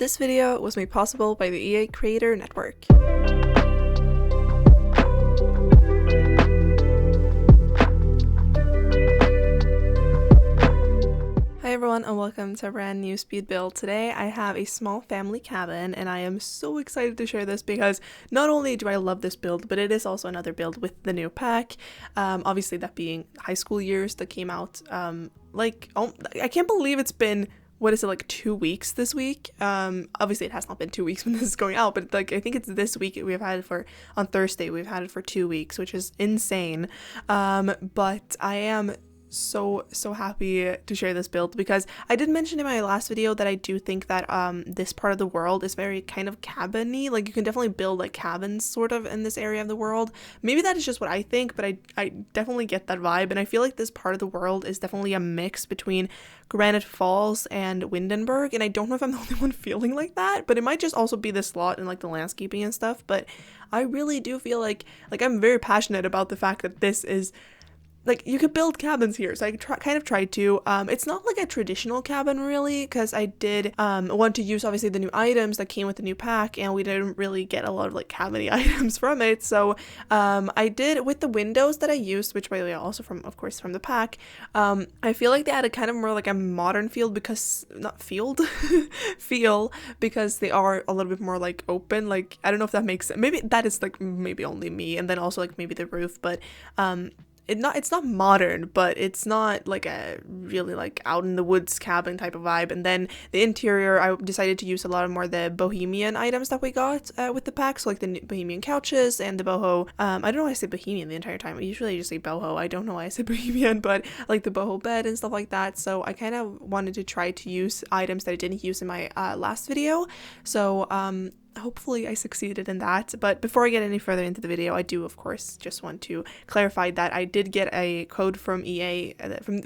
This video was made possible by the EA Creator Network. Hi everyone and welcome to a brand new speed build. Today I have a small family cabin and I am so excited to share this because not only do I love this build, but it is also another build with the new pack. Obviously that being high school years that came out I can't believe it's been, what is it, like 2 weeks this week? Obviously it has not been 2 weeks when this is going out, but like I think it's this week. We've had it on Thursday, we've had it for 2 weeks, which is insane. But I am so happy to share this build because I did mention in my last video that I do think that this part of the world is very kind of cabin-y. Like you can definitely build like cabins sort of in this area of the world. Maybe that is just what I think, but I definitely get that vibe, and I feel like this part of the world is definitely a mix between Granite Falls and Windenburg, and I don't know if I'm the only one feeling like that, but it might just also be the slot and like the landscaping and stuff. But I really do feel like I'm very passionate about the fact that this is like, you could build cabins here, so I kind of tried to. It's not like a traditional cabin really, because I did want to use obviously the new items that came with the new pack, and we didn't really get a lot of like cabin-y items from it. So I did with the windows that I used, which by the way also from the pack. I feel like they added kind of more like a modern feel because feel because they are a little bit more like open. Like I don't know if that makes sense. Maybe that is like maybe only me, and then also like maybe the roof, but it's not modern, but it's not like a really like out in the woods cabin type of vibe. And then the interior, I decided to use a lot more the bohemian items that we got with the pack, so like the bohemian couches and the boho. I don't know why I say bohemian the entire time. Usually I just say boho. I don't know why I say bohemian, but like the boho bed and stuff like that. So I kind of wanted to try to use items that I didn't use in my last video. So hopefully I succeeded in that. But before I get any further into the video, I do of course just want to clarify that I did get a code from EA,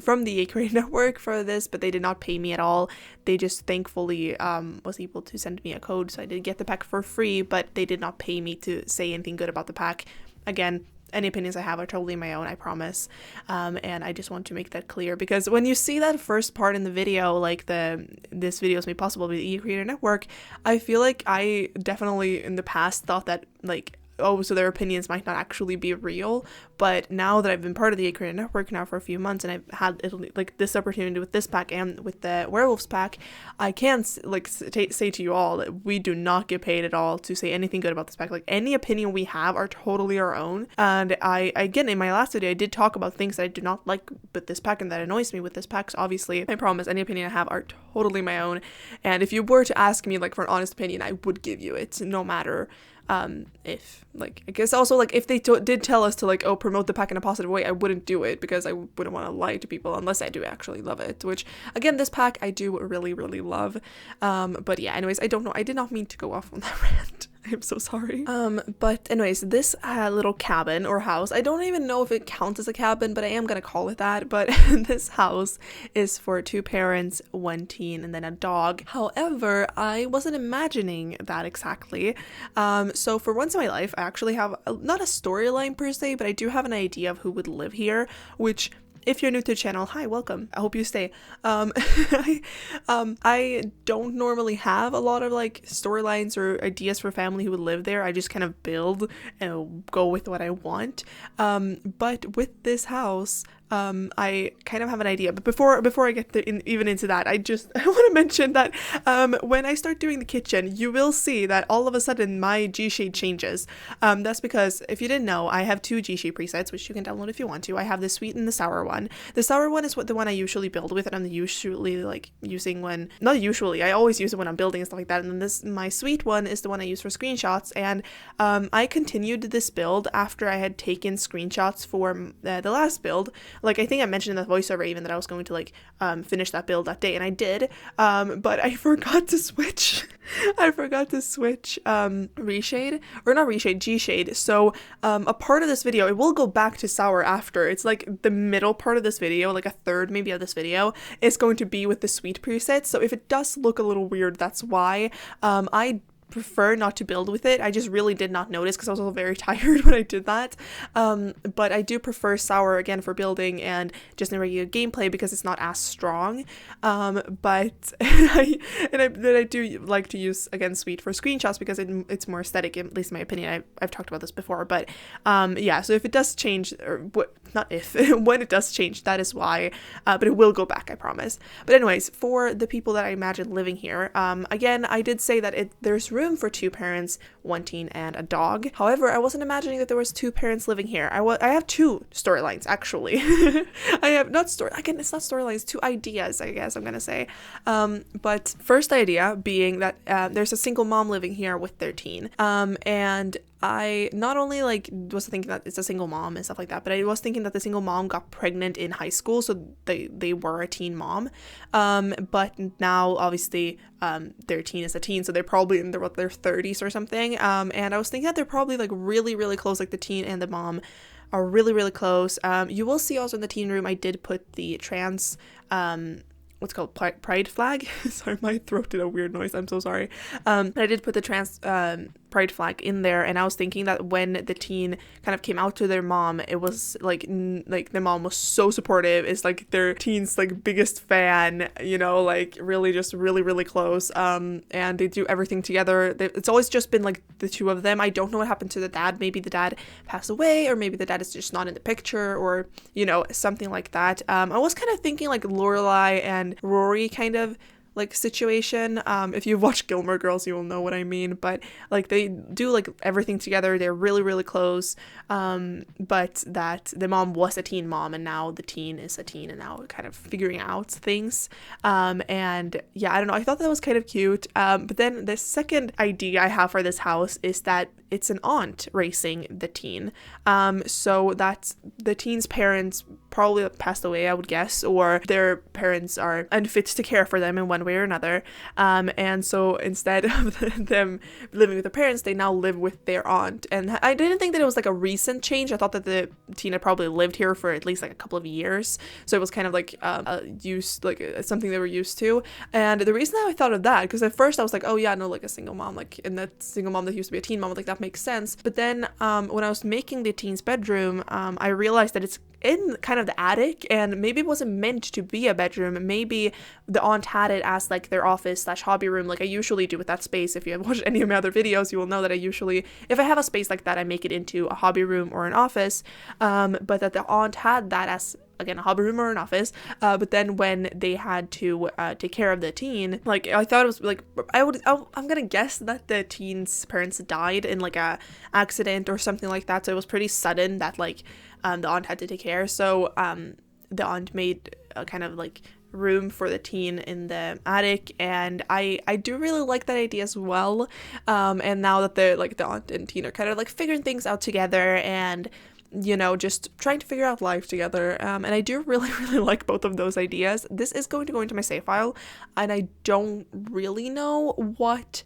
from the EA Creator Network for this, but they did not pay me at all. They just thankfully was able to send me a code, so I did get the pack for free, but they did not pay me to say anything good about the pack. Again, any opinions I have are totally my own, I promise. And I just want to make that clear, because when you see that first part in the video, like this video is made possible by the EA Creator Network, I feel like I definitely in the past thought that like, oh, so their opinions might not actually be real. But now that I've been part of the Creator Network now for a few months, and I've had like this opportunity with this pack and with the Werewolves pack, I can like say to you all that we do not get paid at all to say anything good about this pack. Like any opinion we have are totally our own. And I again in my last video I did talk about things that I do not like with this pack and that annoys me with this pack. So obviously I promise any opinion I have are totally my own. And if you were to ask me like for an honest opinion, I would give you it, no matter if like I guess also like if they did tell us to like, oh, promote the pack in a positive way, I wouldn't do it because I wouldn't want to lie to people unless I do actually love it, which again this pack I do really love. But yeah, anyways, I don't know, I did not mean to go off on that rant. I'm so sorry. But anyways, this little cabin or house, I don't even know if it counts as a cabin, but I am gonna call it that. But this house is for 2 parents, 1 teen, and then a dog. However, I wasn't imagining that exactly. So for once in my life, I actually have not a storyline per se, but I do have an idea of who would live here, which, if you're new to the channel, hi, welcome. I hope you stay. I don't normally have a lot of like storylines or ideas for family who would live there. I just kind of build and go with what I want. But with this house, I kind of have an idea. But before I get even into that, I want to mention that when I start doing the kitchen, you will see that all of a sudden my G-shade changes. That's because if you didn't know, I have 2 G-shade presets, which you can download if you want to. I have the sweet and the sour one. The sour one is the one I usually build with, and I'm usually like using when, not usually, I always use it when I'm building and stuff like that. And then my sweet one is the one I use for screenshots. And I continued this build after I had taken screenshots for the last build. Like I think I mentioned in the voiceover even that I was going to like finish that build that day, and I did, but I forgot to switch reshade, or not reshade, G-shade. So a part of this video, it will go back to sour after. It's like the middle part of this video, like a third maybe of this video, is going to be with the sweet preset. So if it does look a little weird, that's why. I prefer not to build with it. I just really did not notice because I was also very tired when I did that. But I do prefer sour again for building and just in regular gameplay because it's not as strong. But I do like to use again sweet for screenshots because it's more aesthetic, at least in my opinion. I've talked about this before, but yeah. So if it does change, or not if, when it does change, that is why. But it will go back, I promise. But anyways, for the people that I imagine living here, again, I did say that there's room for 2 parents, 1 teen, and a dog. However, I wasn't imagining that there was 2 parents living here. I have 2 storylines actually. I have again, it's not storylines, 2 ideas, I guess I'm gonna say. But first idea being that there's a single mom living here with their teen, and I not only like was thinking that it's a single mom and stuff like that, but I was thinking that the single mom got pregnant in high school, so they were a teen mom. But now obviously their teen is a teen, so they're probably in their 30s or something. And I was thinking that they're probably like really, really close, like the teen and the mom are really, really close. You will see also in the teen room I did put the trans what's called pride flag. Sorry, my throat did a weird noise, I'm so sorry. I did put the trans pride flag in there, and I was thinking that when the teen kind of came out to their mom, it was like the mom was so supportive. It's like their teen's like biggest fan, you know, like really just really, really close. And they do everything together. It's always just been like the 2 of them. I don't know what happened to the dad. Maybe the dad passed away, or maybe the dad is just not in the picture, or you know, something like that. I was kind of thinking like Lorelai and Rory kind of like situation. If you've watched Gilmore Girls, you will know what I mean, but like they do like everything together. They're really, really close. But that the mom was a teen mom, and now the teen is a teen, and now kind of figuring out things. And yeah, I don't know, I thought that was kind of cute. But then the second idea I have for this house is that it's an aunt racing the teen. So that the teen's parents probably passed away, I would guess, or their parents are unfit to care for them in one way or another. And so instead of them living with their parents, they now live with their aunt. And I didn't think that it was like a recent change. I thought that the teen had probably lived here for at least like a couple of years. So it was kind of like something they were used to. And the reason that I thought of that, because at first I was like, oh yeah, no, like a single mom, like, and that single mom that used to be a teen mom, like that makes sense. But then when I was making the teen's bedroom, I realized that it's in kind of the attic, and maybe it wasn't meant to be a bedroom. Maybe the aunt had it as like their office / hobby room, like I usually do with that space. If you have watched any of my other videos, you will know that I usually, if I have a space like that, I make it into a hobby room or an office. But that the aunt had that as, again, a hobby room or an office. But then when they had to take care of the teen, like I thought it was like, I'm gonna guess that the teen's parents died in like a accident or something like that. So it was pretty sudden that like the aunt had to take care. So the aunt made a kind of like room for the teen in the attic, and I do really like that idea as well. And now that they're like the aunt and teen are kind of like figuring things out together, and you know, just trying to figure out life together. And I do really, really like both of those ideas. This is going to go into my save file, and I don't really know what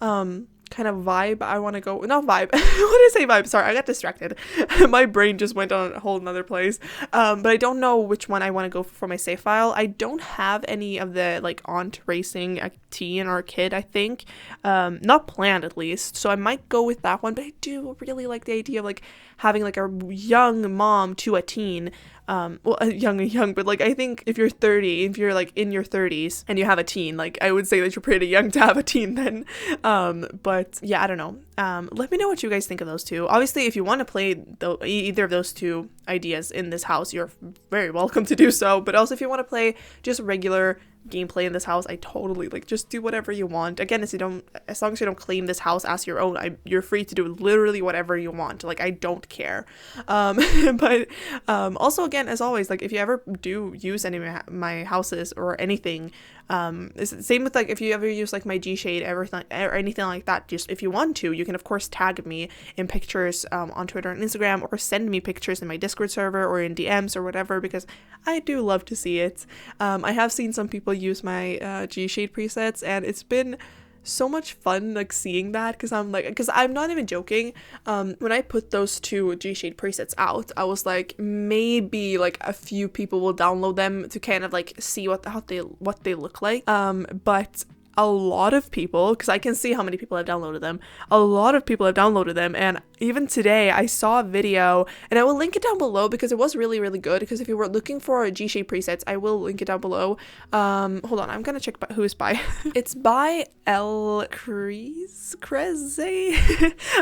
kind of vibe I want to go, not vibe, what did I say vibe? Sorry, I got distracted. My brain just went on a whole nother place. But I don't know which one I want to go for my save file. I don't have any of the like aunt racing a teen or a kid, I think. Not planned at least. So I might go with that one, but I do really like the idea of like having like a young mom to a teen. Young, but like I think if you're 30, if you're like in your 30s and you have a teen, like I would say that you're pretty young to have a teen then. But yeah, I don't know. Let me know what you guys think of those two. Obviously, if you want to play either of those two ideas in this house, you're very welcome to do so. But also if you want to play just regular gameplay in this house, I totally like just do whatever you want. Again, as long as you don't claim this house as your own, you're free to do literally whatever you want. Like I don't care. But also again, as always, like if you ever do use any of my houses or anything, it's the same with like if you ever use like my G-Shade everything or anything like that, just if you want to, you can of course tag me in pictures on Twitter and Instagram, or send me pictures in my Discord server or in DMs or whatever, because I do love to see it. I have seen some people use my G-Shade presets, and it's been so much fun like seeing that, because I'm not even joking. When I put those two G-Shade presets out, I was like, maybe like a few people will download them to kind of like see what they look like, but a lot of people, because I can see how many people have downloaded them, a lot of people have downloaded them. And even today I saw a video, and I will link it down below because it was really, really good. Because if you were looking for G-shape presets, I will link it down below. Hold on, I'm gonna check who it's by. It's by L Creze.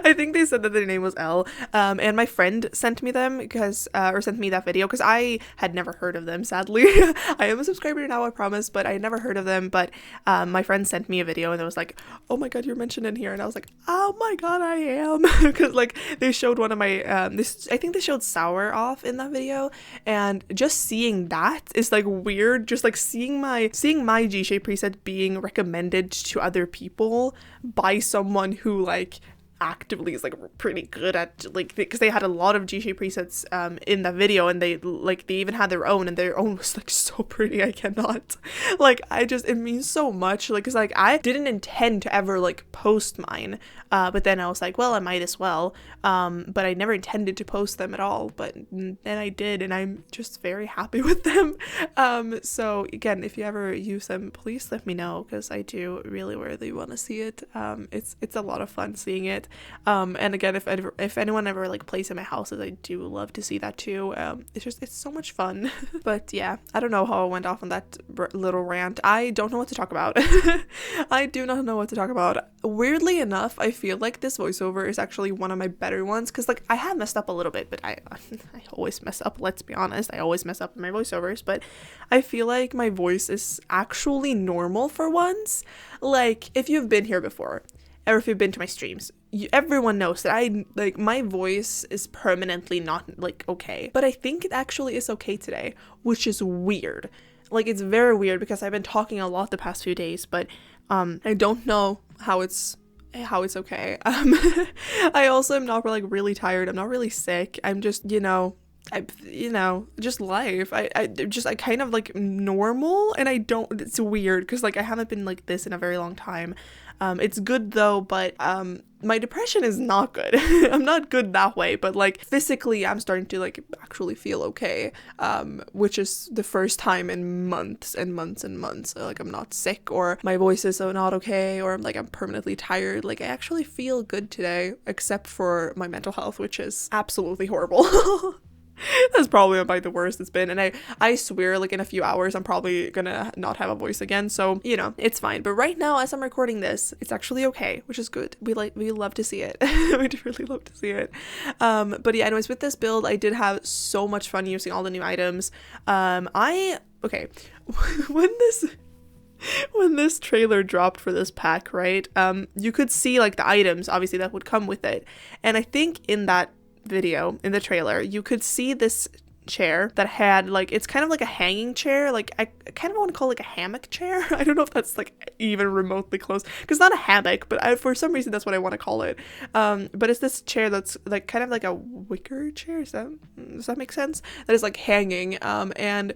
I think they said that their name was L. And my friend sent me them because or sent me that video because I had never heard of them, sadly. I am a subscriber now, I promise, but I had never heard of them. But my friend sent me a video and it was like, oh my god, you're mentioned in here. And I was like, oh my god, I am. Because like they showed one of my I think they showed Sour off in that video, and just seeing that is like weird. Just like seeing my G-shape preset being recommended to other people by someone who like actively is like pretty good at, like, because they had a lot of G-shape presets in that video, and they even had their own, and their own was like so pretty. I cannot, like, it means so much, like, because like I didn't intend to ever like post mine, but then I was like, well, I might as well, but I never intended to post them at all, but then I did, and I'm just very happy with them. So again, if you ever use them, please let me know, because I do really want to see it. It's a lot of fun seeing it. And again, if anyone ever like plays in my houses, I do love to see that too. It's so much fun. But yeah, I don't know how I went off on that little rant. I don't know what to talk about. I do not know what to talk about. Weirdly enough, I feel like this voiceover is actually one of my better ones, because like I have messed up a little bit, but I always mess up, let's be honest. I always mess up in my voiceovers, but I feel like my voice is actually normal for once. Like, if you've been here before, or if you've been to my streams, everyone knows that my voice is permanently not like okay, but I think it actually is okay today, which is weird. Like, it's very weird because I've been talking a lot the past few days, but I don't know how it's okay. I also am not like really tired. I'm not really sick. I'm just, just life. I kind of like normal, and it's weird because like I haven't been like this in a very long time. It's good though, but my depression is not good. I'm not good that way, but like physically I'm starting to like actually feel okay, which is the first time in months and months and months. Like, I'm not sick, or my voice is not okay, or like I'm permanently tired. Like, I actually feel good today, except for my mental health, which is absolutely horrible. That's probably about the worst it's been, and I swear, like, in a few hours I'm probably gonna not have a voice again, so it's fine. But right now, as I'm recording this, it's actually okay, which is good. We love to see it. We do really love to see it. But yeah, anyways, with this build I did have so much fun using all the new items. Okay, when this trailer dropped for this pack, right, you could see like the items obviously that would come with it, and I think in that video, in the trailer, you could see this chair that had like, it's kind of like a hanging chair, like I kind of want to call it like a hammock chair. I don't know if that's like even remotely close, because not a hammock, but for some reason that's what I want to call it. But it's this chair that's like kind of like a wicker chair. Does that make sense? That is like hanging, and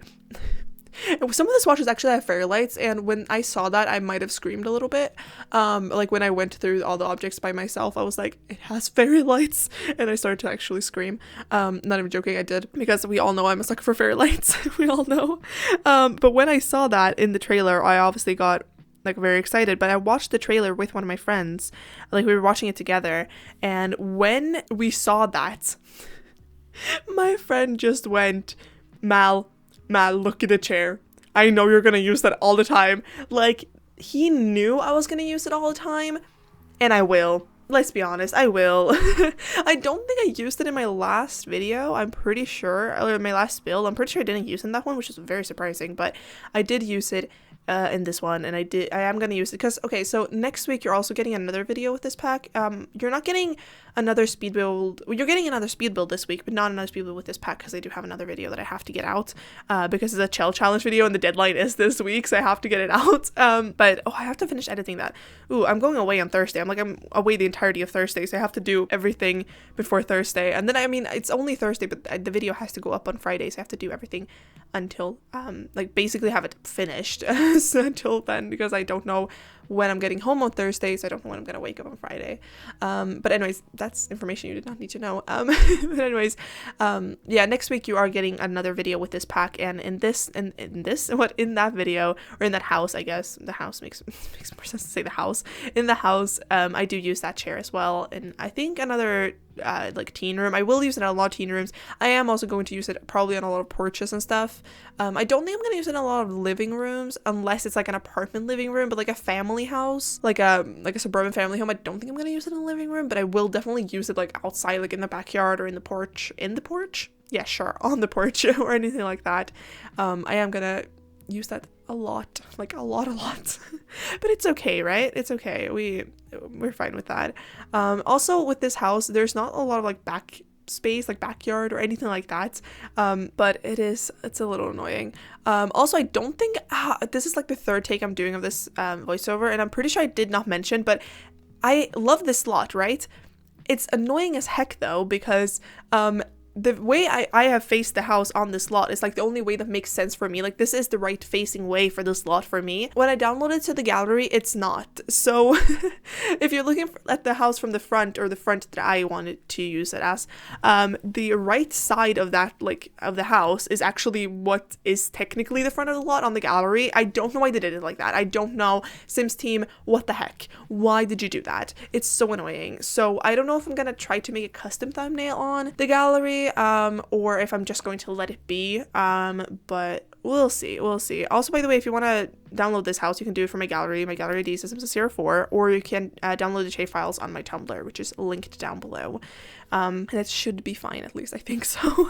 some of the swatches actually have fairy lights, and when I saw that, I might have screamed a little bit. Like, when I went through all the objects by myself, I was like, it has fairy lights, and I started to actually scream. Not even joking, I did, because we all know I'm a sucker for fairy lights. We all know. But when I saw that in the trailer, I obviously got like very excited. But I watched the trailer with one of my friends, like we were watching it together, and when we saw that, my friend just went, Mal, look at the chair. I know you're gonna use that all the time. Like, he knew I was gonna use it all the time, and I will. Let's be honest, I will. I don't think I used it in my last video, I'm pretty sure, or my last build. I'm pretty sure I didn't use it in that one, which is very surprising, but I did use it in this one, and I am gonna use it because, okay, so next week you're also getting another video with this pack. You're not getting another speed build. You're getting another speed build this week, but not another speed build with this pack, because I do have another video that I have to get out, because it's a Chell challenge video and the deadline is this week, so I have to get it out. But I have to finish editing that. I'm going away on Thursday. I'm away the entirety of Thursday, so I have to do everything before Thursday, and then it's only Thursday, but the video has to go up on Friday, so I have to do everything until like basically have it finished until then, because I don't know when I'm getting home on Thursday, so I don't know when I'm gonna wake up on Friday. But anyways, that's information you did not need to know. But anyways, yeah, next week you are getting another video with this pack, and in that video, or in that house, I guess the house makes more sense to say the house. In the house, I do use that chair as well, and I think another like teen room. I will use it in a lot of teen rooms. I am also going to use it probably on a lot of porches and stuff. I don't think I'm going to use it in a lot of living rooms unless it's like an apartment living room, but like a family house, like a suburban family home. I don't think I'm going to use it in a living room, but I will definitely use it like outside, like in the backyard or in the porch. Yeah, sure, on the porch or anything like that. I am going to use that a lot, like a lot. But it's okay, right? It's okay. We're fine with that. Also with this house, there's not a lot of like back space, like backyard or anything like that. But it's a little annoying. Also, I don't think this is like the third take I'm doing of this voiceover, and I'm pretty sure I did not mention, but I love this lot, right? It's annoying as heck though, because the way I have faced the house on this lot is like the only way that makes sense for me. Like this is the right facing way for this lot for me. When I download it to the gallery, it's not. So if you're looking at the house from the front, or the front that I wanted to use it as, the right side of that, like of the house, is actually what is technically the front of the lot on the gallery. I don't know why they did it like that. I don't know. Sims team, what the heck? Why did you do that? It's so annoying. So I don't know if I'm gonna try to make a custom thumbnail on the gallery, or if I'm just going to let it be, but we'll see. Also, by the way, if you want to download this house, you can do it from my gallery ID is Sims04, or you can download the shape files on my Tumblr, which is linked down below. And it should be fine, at least I think so.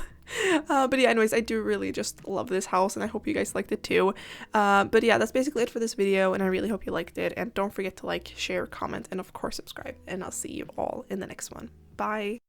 But yeah, anyways, I do really just love this house, and I hope you guys liked it too. But yeah, that's basically it for this video, and I really hope you liked it, and don't forget to like, share, comment, and of course subscribe, and I'll see you all in the next one. Bye.